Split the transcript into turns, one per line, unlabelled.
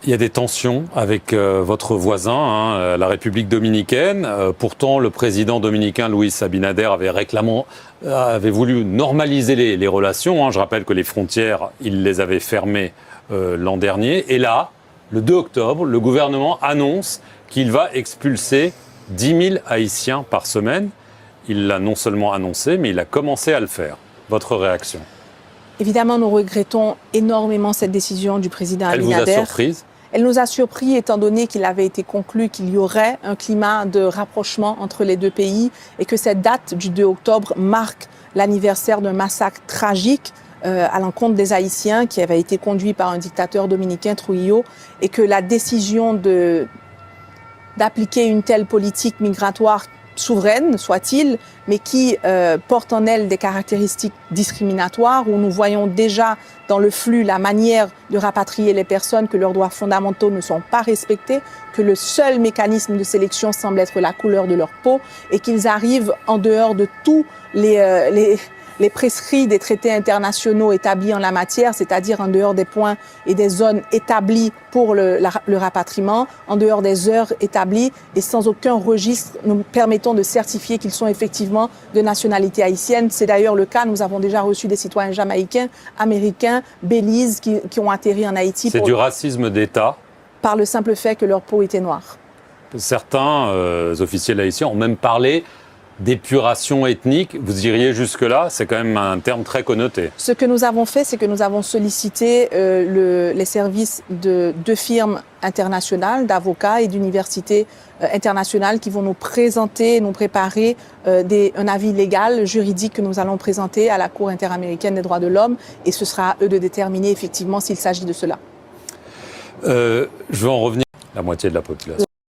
Il y a des tensions avec votre voisin, la République dominicaine. Pourtant, le président dominicain Luis Abinader avait voulu normaliser les relations. Je rappelle que les frontières, il les avait fermées l'an dernier. Et là, le 2 octobre, le gouvernement annonce qu'il va expulser 10 000 Haïtiens par semaine. Il l'a non seulement annoncé, mais il a commencé à le faire. Votre réaction?
Évidemment, nous regrettons énormément cette décision du président Abinader.
Elle vous a surprise?
Elle nous a surpris étant donné qu'il avait été conclu qu'il y aurait un climat de rapprochement entre les deux pays et que cette date du 2 octobre marque l'anniversaire d'un massacre tragique à l'encontre des Haïtiens qui avait été conduit par un dictateur dominicain, Trujillo, et que la décision d'appliquer une telle politique migratoire souveraine, soit-il, mais qui porte en elle des caractéristiques discriminatoires, où nous voyons déjà dans le flux la manière de rapatrier les personnes, que leurs droits fondamentaux ne sont pas respectés, que le seul mécanisme de sélection semble être la couleur de leur peau, et qu'ils arrivent en dehors de tous les prescrits des traités internationaux établis en la matière, c'est-à-dire en dehors des points et des zones établies pour le rapatriement, en dehors des heures établies et sans aucun registre nous permettant de certifier qu'ils sont effectivement de nationalité haïtienne. C'est d'ailleurs le cas, nous avons déjà reçu des citoyens jamaïcains, américains, Belize qui ont atterri en Haïti.
C'est du racisme d'État? Par
le simple fait que leur peau était noire.
Certains officiels haïtiens ont même parlé d'épuration ethnique. Vous iriez jusque-là? C'est quand même un terme très connoté.
Ce que nous avons fait, c'est que nous avons sollicité les services de 2 firmes internationales, d'avocats et d'universités internationales qui vont nous présenter, nous préparer un avis légal, juridique que nous allons présenter à la Cour interaméricaine des droits de l'homme, et ce sera à eux de déterminer effectivement s'il s'agit de cela.
Je veux en revenir à la moitié de la population.